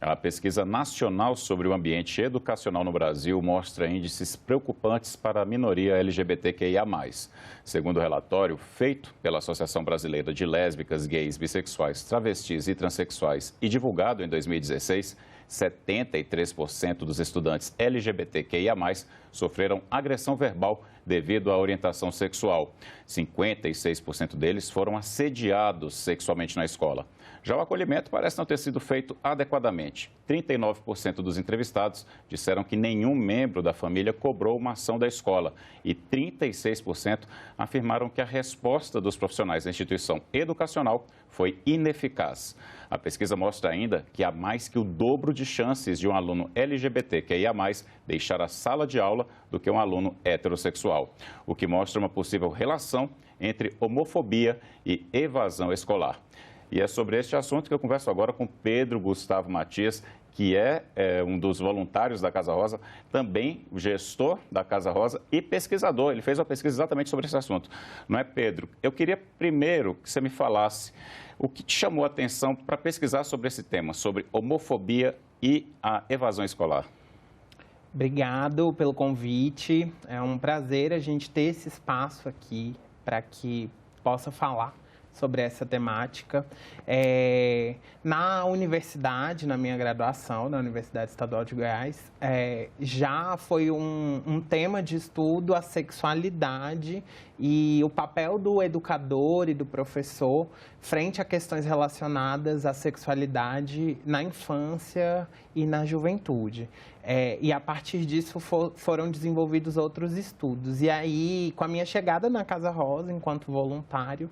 A pesquisa nacional sobre o ambiente educacional no Brasil mostra índices preocupantes para a minoria LGBTQIA+. Segundo o relatório feito pela Associação Brasileira de Lésbicas, Gays, Bissexuais, Travestis e Transsexuais e divulgado em 2016, 73% dos estudantes LGBTQIA+, sofreram agressão verbal devido à orientação sexual. 56% deles foram assediados sexualmente na escola. Já o acolhimento parece não ter sido feito adequadamente. 39% dos entrevistados disseram que nenhum membro da família cobrou uma ação da escola e 36% afirmaram que a resposta dos profissionais da instituição educacional foi ineficaz. A pesquisa mostra ainda que há mais que o dobro de chances de um aluno LGBTQIA+, deixar a sala de aula do que um aluno heterossexual, o que mostra uma possível relação entre homofobia e evasão escolar. E é sobre este assunto que eu converso agora com Pedro Gustavo Matias, que é um dos voluntários da Casa Rosa, também gestor da Casa Rosa e pesquisador. Ele fez uma pesquisa exatamente sobre esse assunto. Não é, Pedro? Eu queria primeiro que você me falasse o que te chamou a atenção para pesquisar sobre esse tema, sobre homofobia e a evasão escolar. Obrigado pelo convite. É um prazer a gente ter esse espaço aqui para que possa falar sobre essa temática. Na universidade, na minha graduação, na Universidade Estadual de Goiás, já foi um tema de estudo a sexualidade e o papel do educador e do professor frente a questões relacionadas à sexualidade na infância e na juventude. E a partir disso foram desenvolvidos outros estudos. E aí, com a minha chegada na Casa Rosa, enquanto voluntário,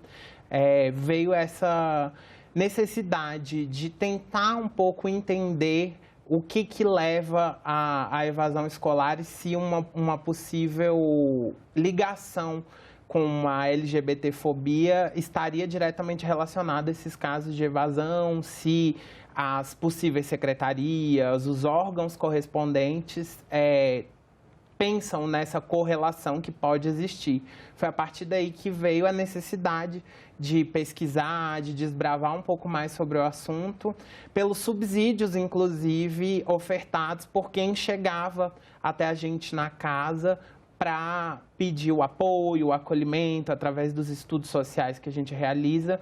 veio essa necessidade de tentar um pouco entender o que leva à evasão escolar e se uma possível ligação com a LGBTfobia estaria diretamente relacionada a esses casos de evasão, se as possíveis secretarias, os órgãos correspondentes pensam nessa correlação que pode existir. Foi a partir daí que veio a necessidade de pesquisar, de desbravar um pouco mais sobre o assunto, pelos subsídios, inclusive, ofertados por quem chegava até a gente na casa para pedir o apoio, o acolhimento, através dos estudos sociais que a gente realiza.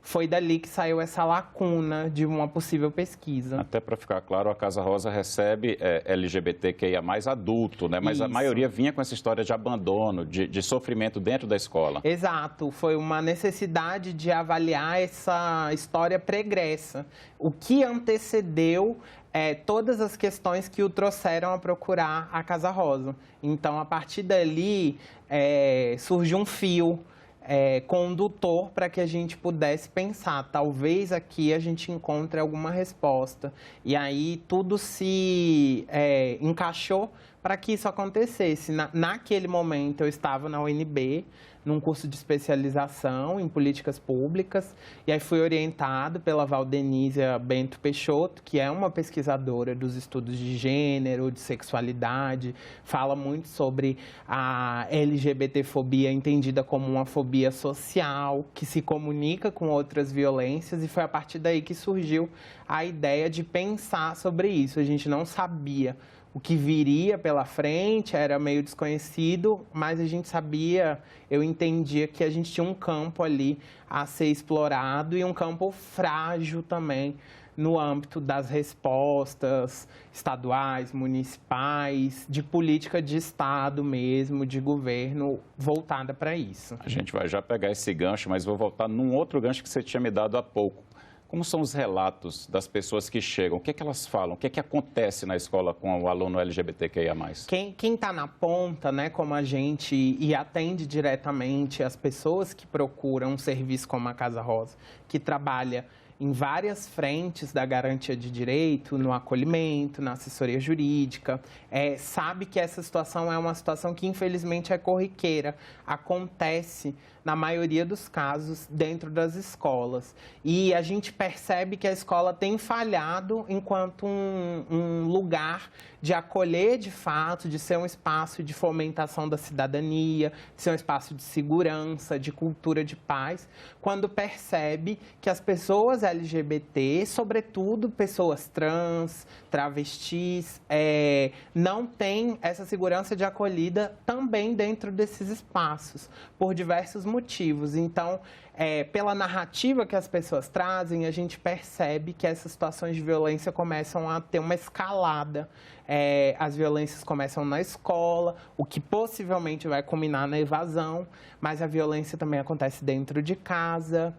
Foi dali que saiu essa lacuna de uma possível pesquisa. Até para ficar claro, a Casa Rosa recebe LGBTQIA+, adulto, né? Mas Isso. A maioria vinha com essa história de abandono, de sofrimento dentro da escola. Exato, foi uma necessidade de avaliar essa história pregressa, o que antecedeu todas as questões que o trouxeram a procurar a Casa Rosa. Então, a partir dali, surgiu um fio condutor para que a gente pudesse pensar, talvez aqui a gente encontre alguma resposta. E aí, tudo se encaixou para que isso acontecesse. Naquele momento, eu estava na UNB, num curso de especialização em políticas públicas, e aí fui orientado pela Valdenísia Bento Peixoto, que é uma pesquisadora dos estudos de gênero, de sexualidade, fala muito sobre a LGBTfobia entendida como uma fobia social, que se comunica com outras violências, e foi a partir daí que surgiu a ideia de pensar sobre isso. A gente não sabia o que viria pela frente, era meio desconhecido, mas a gente sabia, eu entendia que a gente tinha um campo ali a ser explorado e um campo frágil também no âmbito das respostas estaduais, municipais, de política de Estado mesmo, de governo voltada para isso. A gente vai já pegar esse gancho, mas vou voltar num outro gancho que você tinha me dado há pouco. Como são os relatos das pessoas que chegam? O que elas falam? O que acontece na escola com o aluno LGBTQIA+. Quem está na ponta, né, como a gente, e atende diretamente as pessoas que procuram um serviço como a Casa Rosa, que trabalha em várias frentes da garantia de direito, no acolhimento, na assessoria jurídica, sabe que essa situação é uma situação que, infelizmente, é corriqueira, acontece na maioria dos casos dentro das escolas. E a gente percebe que a escola tem falhado enquanto um lugar de acolher de fato, de ser um espaço de fomentação da cidadania, de ser um espaço de segurança, de cultura de paz, quando percebe que as pessoas LGBT, sobretudo pessoas trans, travestis, não têm essa segurança de acolhida também dentro desses espaços, por diversos motivos. Então, pela narrativa que as pessoas trazem, a gente percebe que essas situações de violência começam a ter uma escalada. As violências começam na escola, o que possivelmente vai culminar na evasão, mas a violência também acontece dentro de casa.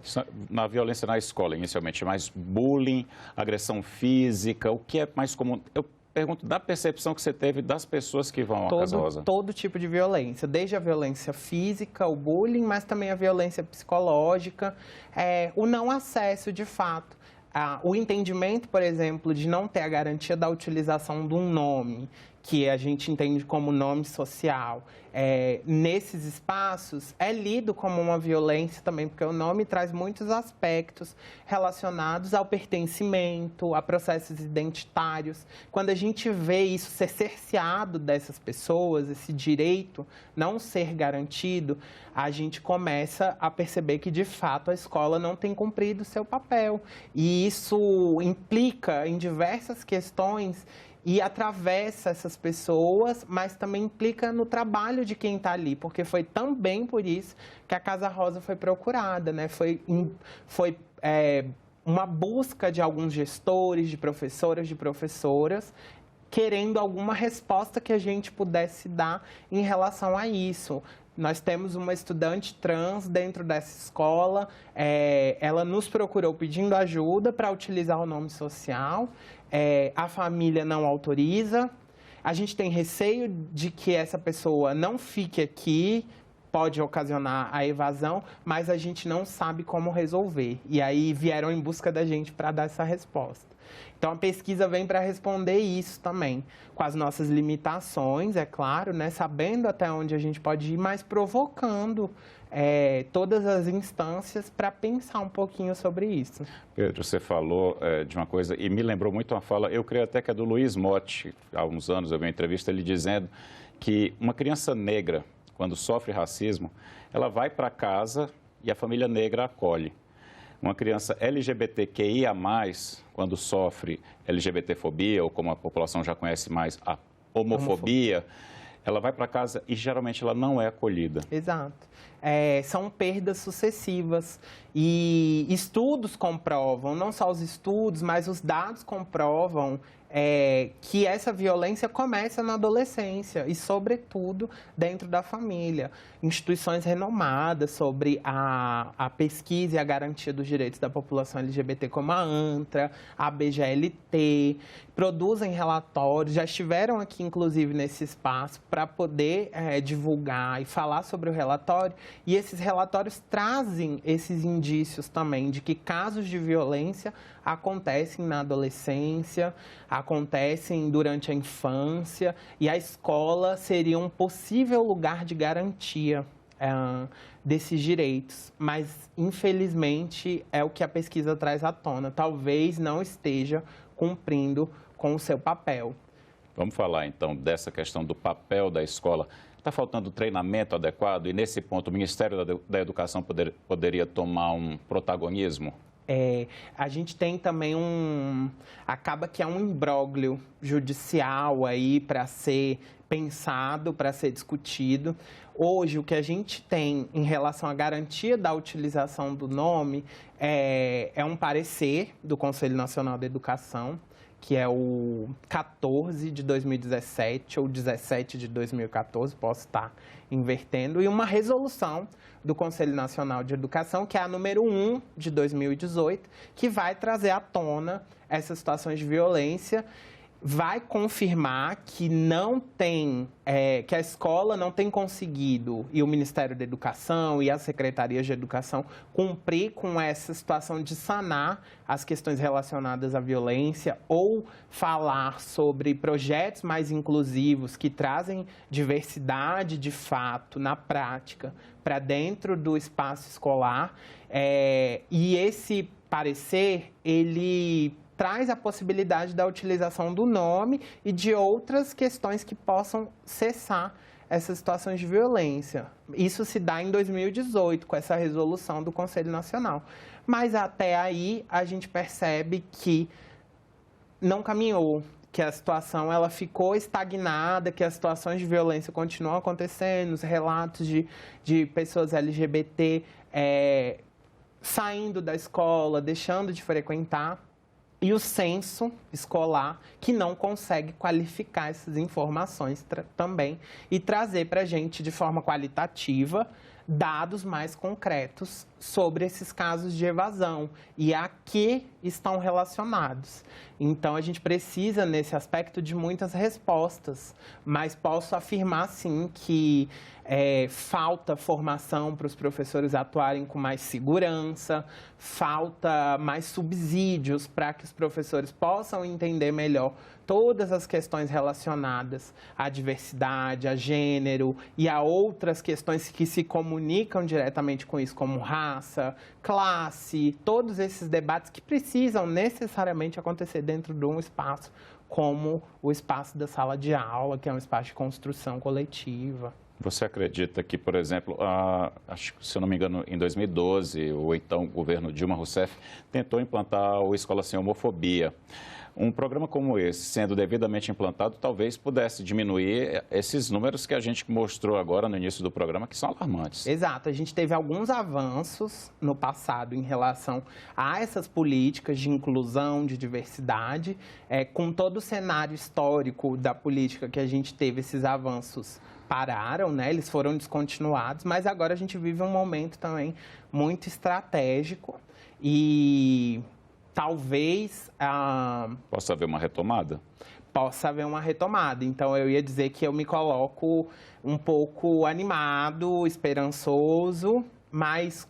Na violência na escola, inicialmente, mais bullying, agressão física, o que é mais comum? Eu pergunto da percepção que você teve das pessoas que vão à Casa Rosa. Todo tipo de violência, desde a violência física, o bullying, mas também a violência psicológica, o não acesso de fato. O entendimento, por exemplo, de não ter a garantia da utilização de um nome, que a gente entende como nome social, nesses espaços, é lido como uma violência também, porque o nome traz muitos aspectos relacionados ao pertencimento, a processos identitários. Quando a gente vê isso ser cerceado dessas pessoas, esse direito não ser garantido, a gente começa a perceber que, de fato, a escola não tem cumprido o seu papel. E isso implica em diversas questões e atravessa essas pessoas, mas também implica no trabalho de quem está ali, porque foi também por isso que a Casa Rosa foi procurada, né? Foi uma busca de alguns gestores, de professoras, querendo alguma resposta que a gente pudesse dar em relação a isso. Nós temos uma estudante trans dentro dessa escola, ela nos procurou pedindo ajuda para utilizar o nome social, a família não autoriza, a gente tem receio de que essa pessoa não fique aqui, pode ocasionar a evasão, mas a gente não sabe como resolver. E aí vieram em busca da gente para dar essa resposta. Então, a pesquisa vem para responder isso também, com as nossas limitações, é claro, né? Sabendo até onde a gente pode ir, mas provocando todas as instâncias para pensar um pouquinho sobre isso. Pedro, você falou de uma coisa e me lembrou muito uma fala, eu creio até que é do Luiz Motti, há uns anos eu vi uma entrevista ele dizendo que uma criança negra, quando sofre racismo, ela vai para casa e a família negra acolhe. Uma criança LGBTQIA+, quando sofre LGBTfobia, ou como a população já conhece mais, a homofobia, ela vai para casa e geralmente ela não é acolhida. Exato. São perdas sucessivas e estudos comprovam, não só os estudos, mas os dados comprovam que essa violência começa na adolescência e, sobretudo, dentro da família. Instituições renomadas sobre a pesquisa e a garantia dos direitos da população LGBT, como a ANTRA, a BGLT, produzem relatórios, já estiveram aqui, inclusive, nesse espaço para poder divulgar e falar sobre o relatório. E esses relatórios trazem esses indícios também de que casos de violência acontecem na adolescência, acontecem durante a infância, e a escola seria um possível lugar de garantia desses direitos. Mas, infelizmente, é o que a pesquisa traz à tona. Talvez não esteja cumprindo com o seu papel. Vamos falar, então, dessa questão do papel da escola. Está faltando treinamento adequado e, nesse ponto, o Ministério da Educação poderia tomar um protagonismo? A gente tem também acaba que é um imbróglio judicial aí para ser pensado, para ser discutido. Hoje, o que a gente tem em relação à garantia da utilização do nome é um parecer do Conselho Nacional da Educação, que é o 14 de 2017 ou 17 de 2014, posso estar invertendo, e uma resolução do Conselho Nacional de Educação, que é a número 1 de 2018, que vai trazer à tona essas situações de violência, vai confirmar que que a escola não tem conseguido, e o Ministério da Educação e as secretarias de educação, cumprir com essa situação de sanar as questões relacionadas à violência ou falar sobre projetos mais inclusivos que trazem diversidade de fato, na prática, para dentro do espaço escolar. E esse parecer, ele traz a possibilidade da utilização do nome e de outras questões que possam cessar essas situações de violência. Isso se dá em 2018, com essa resolução do Conselho Nacional. Mas até aí a gente percebe que não caminhou, que a situação ela ficou estagnada, que as situações de violência continuam acontecendo, os relatos de pessoas LGBT saindo da escola, deixando de frequentar, e o censo escolar que não consegue qualificar essas informações também e trazer para a gente de forma qualitativa dados mais concretos sobre esses casos de evasão e a que estão relacionados. Então, a gente precisa, nesse aspecto, de muitas respostas, mas posso afirmar, sim, que falta formação para os professores atuarem com mais segurança, falta mais subsídios para que os professores possam entender melhor todas as questões relacionadas à diversidade, a gênero e a outras questões que se comunicam diretamente com isso, como raça, classe, todos esses debates que precisam necessariamente acontecer dentro de um espaço como o espaço da sala de aula, que é um espaço de construção coletiva. Você acredita que, por exemplo, acho que, se eu não me engano, em 2012, o então governo Dilma Rousseff tentou implantar o Escola Sem Homofobia. Um programa como esse, sendo devidamente implantado, talvez pudesse diminuir esses números que a gente mostrou agora no início do programa, que são alarmantes. Exato. A gente teve alguns avanços no passado em relação a essas políticas de inclusão, de diversidade. Com todo o cenário histórico da política que a gente teve, esses avanços pararam, né? Eles foram descontinuados, mas agora a gente vive um momento também muito estratégico e talvez possa haver uma retomada? Possa haver uma retomada. Então, eu ia dizer que eu me coloco um pouco animado, esperançoso, mas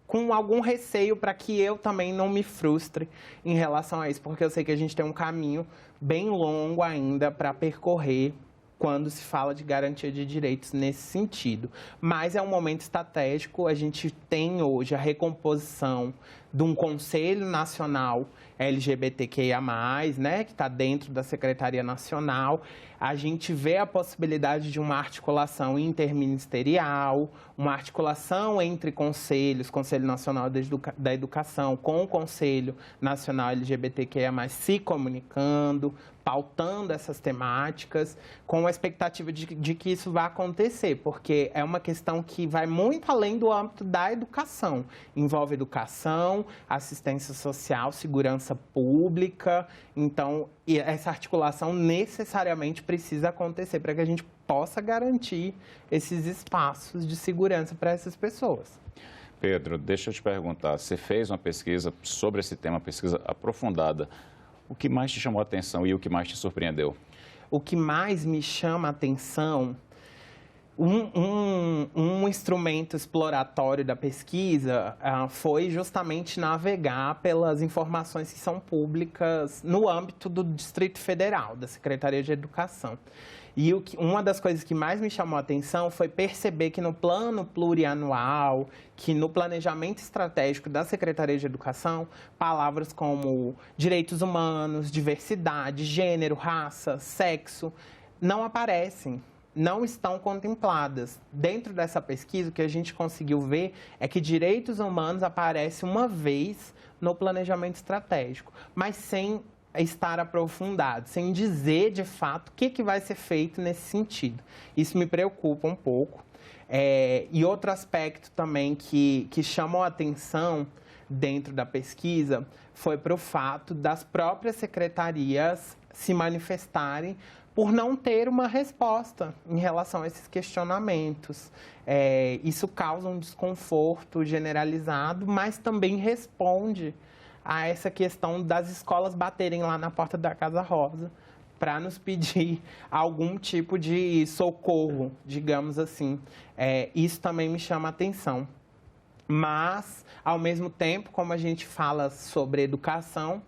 com algum receio para que eu também não me frustre em relação a isso, porque eu sei que a gente tem um caminho bem longo ainda para percorrer quando se fala de garantia de direitos nesse sentido. Mas é um momento estratégico, a gente tem hoje a recomposição de um Conselho Nacional LGBTQIA+, né, que está dentro da Secretaria Nacional. A gente vê a possibilidade de uma articulação interministerial, uma articulação entre conselhos, Conselho Nacional da Educação com o Conselho Nacional LGBTQIA+, se comunicando, pautando essas temáticas, com a expectativa de que isso vá acontecer, porque é uma questão que vai muito além do âmbito da educação. Envolve educação, assistência social, segurança pública. Então, essa articulação necessariamente precisa acontecer para que a gente possa garantir esses espaços de segurança para essas pessoas. Pedro, deixa eu te perguntar, você fez uma pesquisa sobre esse tema, uma pesquisa aprofundada. O que mais te chamou a atenção e o que mais te surpreendeu? O que mais me chama a atenção, um instrumento exploratório da pesquisa foi justamente navegar pelas informações que são públicas no âmbito do Distrito Federal, da Secretaria de Educação. E uma das coisas que mais me chamou a atenção foi perceber que no plano plurianual, que no planejamento estratégico da Secretaria de Educação, palavras como direitos humanos, diversidade, gênero, raça, sexo, não aparecem, não estão contempladas. Dentro dessa pesquisa, o que a gente conseguiu ver é que direitos humanos aparecem uma vez no planejamento estratégico, mas sem estar aprofundado, sem dizer de fato o que vai ser feito nesse sentido. Isso me preocupa um pouco. E outro aspecto também que chamou a atenção dentro da pesquisa foi para o fato das próprias secretarias se manifestarem por não ter uma resposta em relação a esses questionamentos. Isso causa um desconforto generalizado, mas também responde a essa questão das escolas baterem lá na porta da Casa Rosa para nos pedir algum tipo de socorro, digamos assim. Isso também me chama a atenção. Mas, ao mesmo tempo, como a gente fala sobre educação,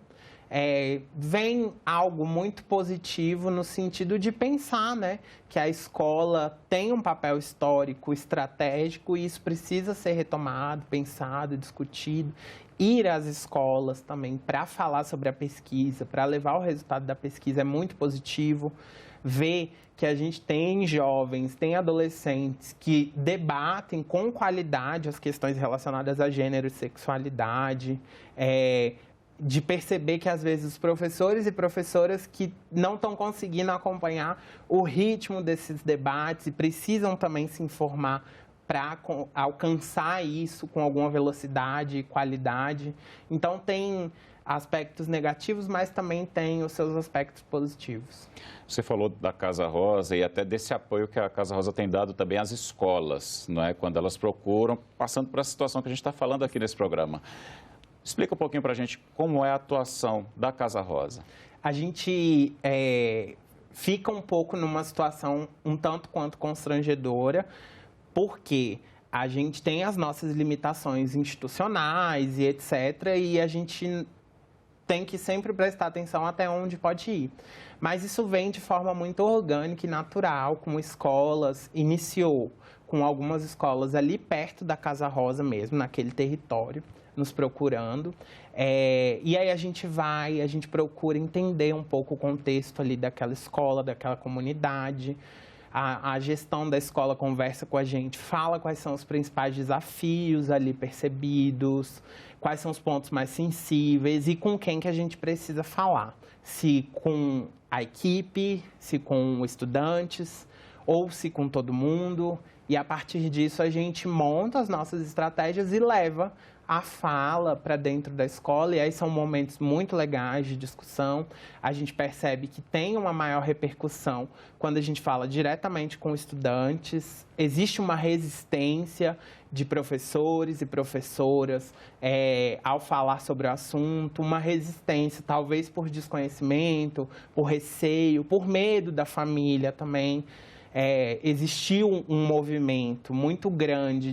vem algo muito positivo no sentido de pensar, né, que a escola tem um papel histórico, estratégico, e isso precisa ser retomado, pensado, discutido. Ir às escolas também para falar sobre a pesquisa, para levar o resultado da pesquisa é muito positivo. Ver que a gente tem jovens, tem adolescentes que debatem com qualidade as questões relacionadas a gênero e sexualidade, de perceber que, às vezes, os professores e professoras que não estão conseguindo acompanhar o ritmo desses debates e precisam também se informar para alcançar isso com alguma velocidade e qualidade. Então, tem aspectos negativos, mas também tem os seus aspectos positivos. Você falou da Casa Rosa e até desse apoio que a Casa Rosa tem dado também às escolas, não é? Quando elas procuram, passando por essa situação que a gente está falando aqui nesse programa. Explica um pouquinho para a gente como é a atuação da Casa Rosa. A gente fica um pouco numa situação um tanto quanto constrangedora, porque a gente tem as nossas limitações institucionais e etc., e a gente tem que sempre prestar atenção até onde pode ir. Mas isso vem de forma muito orgânica e natural, com escolas, iniciou com algumas escolas ali perto da Casa Rosa mesmo, naquele território, nos procurando. E aí a gente procura entender um pouco o contexto ali daquela escola, daquela comunidade. A gestão da escola conversa com a gente, fala quais são os principais desafios ali percebidos, quais são os pontos mais sensíveis e com quem que a gente precisa falar. Se com a equipe, se com estudantes ou se com todo mundo. E a partir disso a gente monta as nossas estratégias e leva a fala para dentro da escola, e aí são momentos muito legais de discussão. A gente percebe que tem uma maior repercussão quando a gente fala diretamente com estudantes. Existe uma resistência de professores e professoras ao falar sobre o assunto, uma resistência talvez por desconhecimento, por receio, por medo da família também. Existiu um movimento muito grande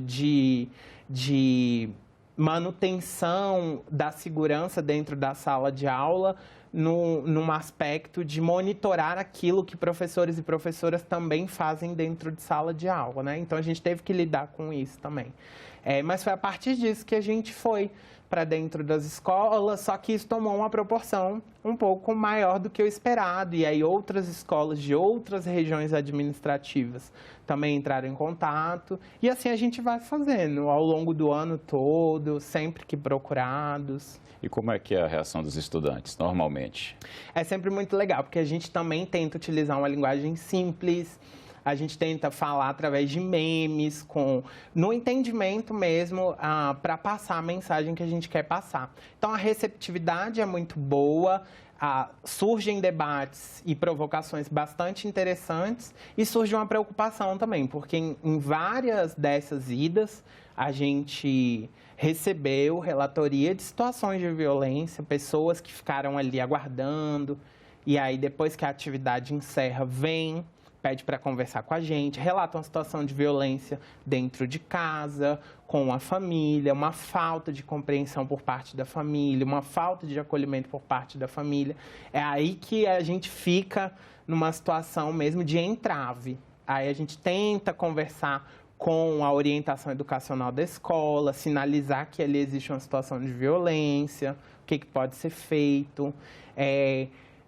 de manutenção da segurança dentro da sala de aula, num aspecto de monitorar aquilo que professores e professoras também fazem dentro de sala de aula, né? Então, a gente teve que lidar com isso também. Mas foi a partir disso que a gente foi para dentro das escolas, só que isso tomou uma proporção um pouco maior do que o esperado. E aí outras escolas de outras regiões administrativas também entraram em contato. E assim a gente vai fazendo ao longo do ano todo, sempre que procurados. E como é que é a reação dos estudantes, normalmente? É sempre muito legal, porque a gente também tenta utilizar uma linguagem simples. A gente tenta falar através de memes, no entendimento mesmo, para passar a mensagem que a gente quer passar. Então, a receptividade é muito boa, surgem debates e provocações bastante interessantes e surge uma preocupação também, porque em várias dessas idas, a gente recebeu relatoria de situações de violência, pessoas que ficaram ali aguardando, e aí depois que a atividade encerra, pede para conversar com a gente, relata uma situação de violência dentro de casa, com a família, uma falta de compreensão por parte da família, uma falta de acolhimento por parte da família. É aí que a gente fica numa situação mesmo de entrave. Aí a gente tenta conversar com a orientação educacional da escola, sinalizar que ali existe uma situação de violência, o que pode ser feito.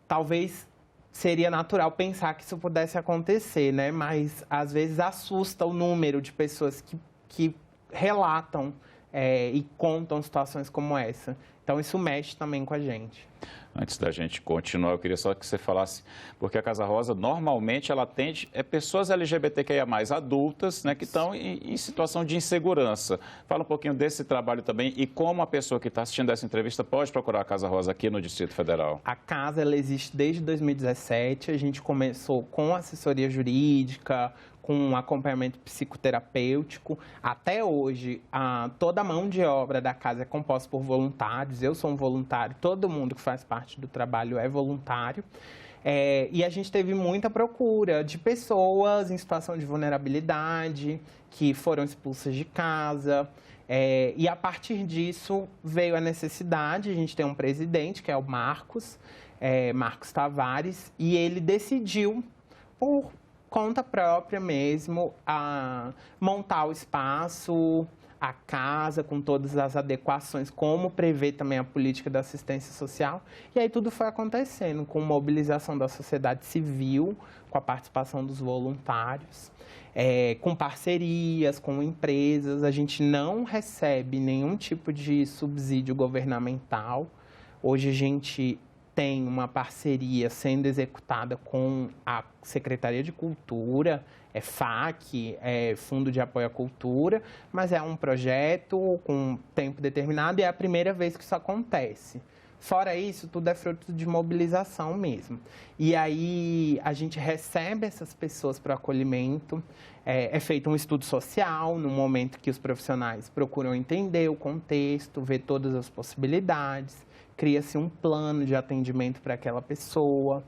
Talvez seria natural pensar que isso pudesse acontecer, né? Mas, às vezes, assusta o número de pessoas que relatam e contam situações como essa. Então, isso mexe também com a gente. Antes da gente continuar, eu queria só que você falasse, porque a Casa Rosa, normalmente, ela atende pessoas LGBTQIA+, adultas, né, que estão em situação de insegurança. Fala um pouquinho desse trabalho também e como a pessoa que está assistindo essa entrevista pode procurar a Casa Rosa aqui no Distrito Federal. A casa, ela existe desde 2017, a gente começou com assessoria jurídica, com acompanhamento psicoterapêutico. Até hoje, toda a mão de obra da casa é composta por voluntários. Eu sou um voluntário, todo mundo que faz parte do trabalho é voluntário. E a gente teve muita procura de pessoas em situação de vulnerabilidade, que foram expulsas de casa. E a partir disso veio a necessidade. A gente tem um presidente, que é o Marcos Tavares, e ele decidiu, por conta própria mesmo, a montar o espaço, a casa, com todas as adequações, como prevê também a política da assistência social. E aí tudo foi acontecendo com mobilização da sociedade civil, com a participação dos voluntários, com parcerias, com empresas. A gente não recebe nenhum tipo de subsídio governamental. Hoje a gente tem uma parceria sendo executada com a Secretaria de Cultura, FAC, Fundo de Apoio à Cultura, mas é um projeto com tempo determinado e é a primeira vez que isso acontece. Fora isso, tudo é fruto de mobilização mesmo. E aí a gente recebe essas pessoas para o acolhimento, é feito um estudo social no momento que os profissionais procuram entender o contexto, ver todas as possibilidades, cria-se um plano de atendimento para aquela pessoa,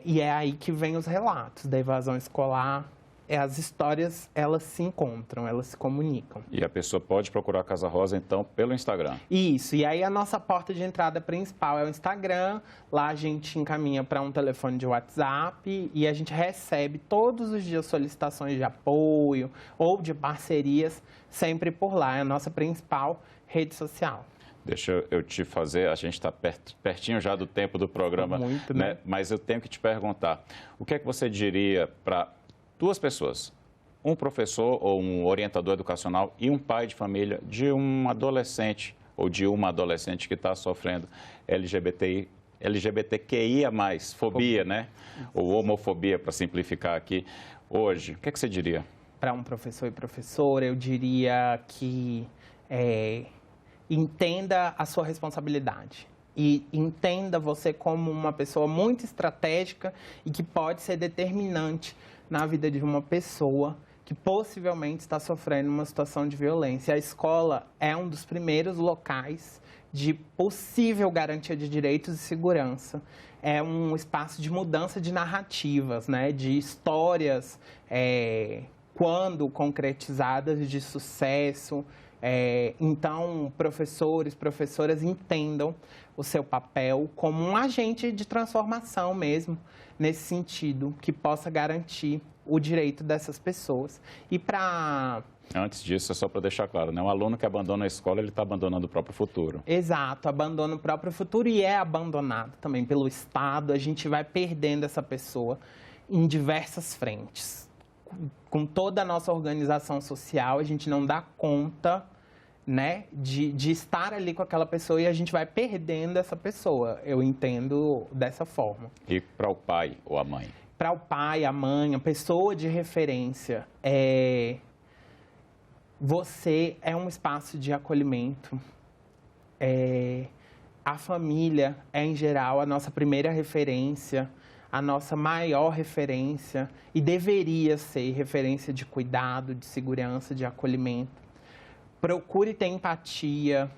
e é aí que vem os relatos da evasão escolar. As histórias, elas se encontram, elas se comunicam. E a pessoa pode procurar a Casa Rosa, então, pelo Instagram? Isso, e aí a nossa porta de entrada principal é o Instagram. Lá a gente encaminha para um telefone de WhatsApp e a gente recebe todos os dias solicitações de apoio ou de parcerias, sempre por lá. É a nossa principal rede social. Deixa eu te fazer, a gente está pertinho já do tempo do programa, muito, né? Mas eu tenho que te perguntar, o que é que você diria para duas pessoas, um professor ou um orientador educacional e um pai de família de um adolescente ou de uma adolescente que está sofrendo LGBTQIA+, fobia, né? Ou homofobia, para simplificar aqui. Hoje, o que é que você diria? Para um professor e professora, eu diria que entenda a sua responsabilidade. E entenda você como uma pessoa muito estratégica e que pode ser determinante na vida de uma pessoa que possivelmente está sofrendo uma situação de violência. A escola é um dos primeiros locais de possível garantia de direitos e segurança. É um espaço de mudança de narrativas, né? De histórias, quando concretizadas, de sucesso. Então, professores, professoras entendam o seu papel como um agente de transformação mesmo, nesse sentido, que possa garantir o direito dessas pessoas. E para... Antes disso, é só para deixar claro, né? Um aluno que abandona a escola, ele está abandonando o próprio futuro. Exato, abandona o próprio futuro e é abandonado também pelo Estado. A gente vai perdendo essa pessoa em diversas frentes. Com toda a nossa organização social, a gente não dá conta, né, de estar ali com aquela pessoa e a gente vai perdendo essa pessoa. Eu entendo dessa forma. E para o pai ou a mãe? Para o pai, a mãe, a pessoa de referência, você é um espaço de acolhimento. A família é, em geral, a nossa primeira referência, a nossa maior referência e deveria ser referência de cuidado, de segurança, de acolhimento. Procure ter empatia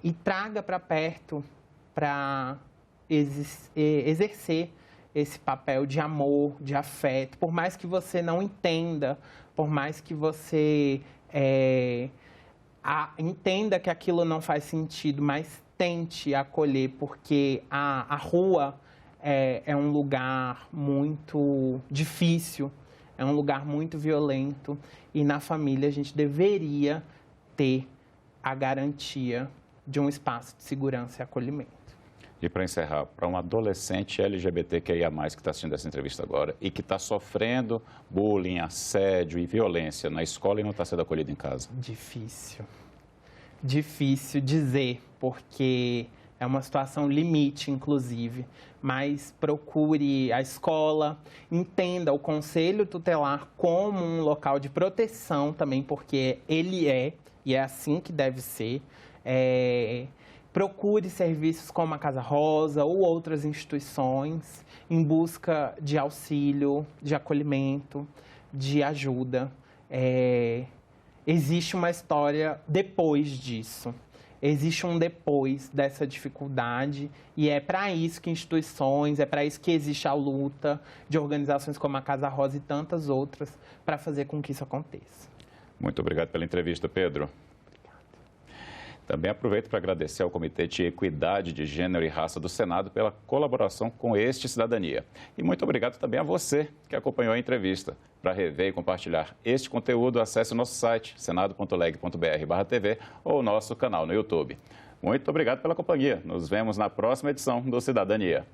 e traga para perto para exercer esse papel de amor, de afeto. Por mais que você não entenda, por mais que você entenda que aquilo não faz sentido, mas tente acolher, porque a rua é um lugar muito difícil, é um lugar muito violento e na família a gente deveria ter a garantia de um espaço de segurança e acolhimento. E para encerrar, para um adolescente LGBTQIA+, que está assistindo essa entrevista agora e que está sofrendo bullying, assédio e violência na escola e não está sendo acolhido em casa? Difícil. Difícil dizer, porque é uma situação limite, inclusive, mas procure a escola, entenda o conselho tutelar como um local de proteção também, porque ele e é assim que deve ser. Procure serviços como a Casa Rosa ou outras instituições em busca de auxílio, de acolhimento, de ajuda. Existe uma história depois disso. Existe um depois dessa dificuldade e é para isso que instituições, é para isso que existe a luta de organizações como a Casa Rosa e tantas outras para fazer com que isso aconteça. Muito obrigado pela entrevista, Pedro. Também aproveito para agradecer ao Comitê de Equidade de Gênero e Raça do Senado pela colaboração com este Cidadania. E muito obrigado também a você que acompanhou a entrevista. Para rever e compartilhar este conteúdo, acesse o nosso site, senado.leg.br/tv ou o nosso canal no YouTube. Muito obrigado pela companhia. Nos vemos na próxima edição do Cidadania.